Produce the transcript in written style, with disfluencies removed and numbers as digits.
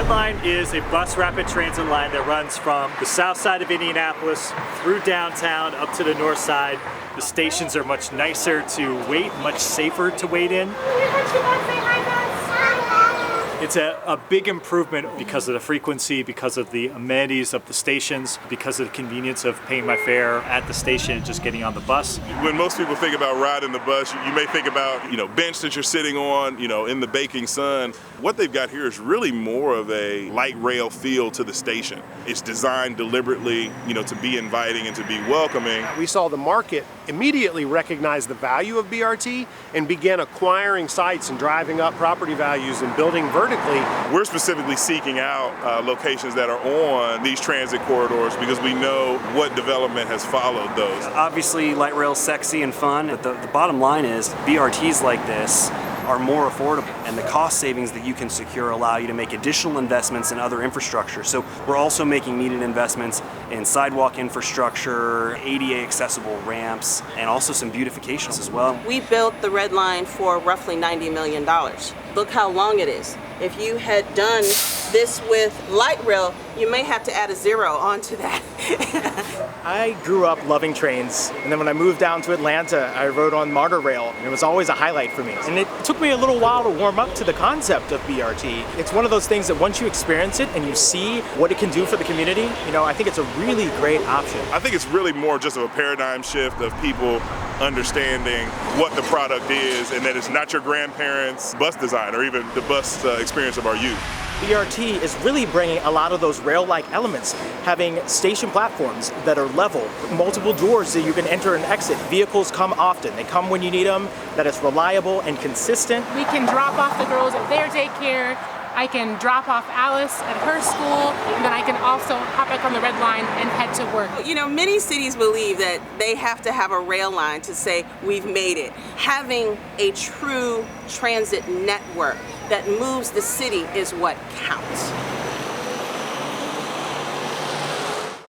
Red Line is a bus rapid transit line that runs from the south side of Indianapolis through downtown up to the north side. The stations are much nicer to wait, much safer to wait in. It's a big improvement because of the frequency, because of the amenities of the stations, because of the convenience of paying my fare at the station and just getting on the bus. When most people think about riding the bus, you may think about, bench that you're sitting on, in the baking sun. What they've got here is really more of a light rail feel to the station. It's designed deliberately, to be inviting and to be welcoming. We saw the market immediately recognize the value of BRT and began acquiring sites and driving up property values and building vertically. We're specifically seeking out locations that are on these transit corridors because we know what development has followed those. Obviously, light rail's sexy and fun, but the bottom line is BRTs like this are more affordable, and the cost savings that you can secure allow you to make additional investments in other infrastructure. So we're also making needed investments in sidewalk infrastructure, ADA accessible ramps, and also some beautifications as well. We built the Red Line for roughly $90 million. Look how long it is. If you had done this with light rail, you may have to add a zero onto that. I grew up loving trains, and then when I moved down to Atlanta, I rode on MARTA Rail, and it was always a highlight for me. And it took me a little while to warm up to the concept of BRT. It's one of those things that once you experience it and you see what it can do for the community, I think it's a really great option. I think it's really more just of a paradigm shift of people understanding what the product is and that it's not your grandparents' bus design or even the bus experience of our youth. BRT is really bringing a lot of those rail-like elements, having station platforms that are level, multiple doors that you can enter and exit. Vehicles come often. They come when you need them, that it's reliable and consistent. We can drop off the girls at their daycare. I can drop off Alice at her school, and then I can also hop back on the Red Line and head to work. Many cities believe that they have to have a rail line to say we've made it. Having a true transit network that moves the city is what counts.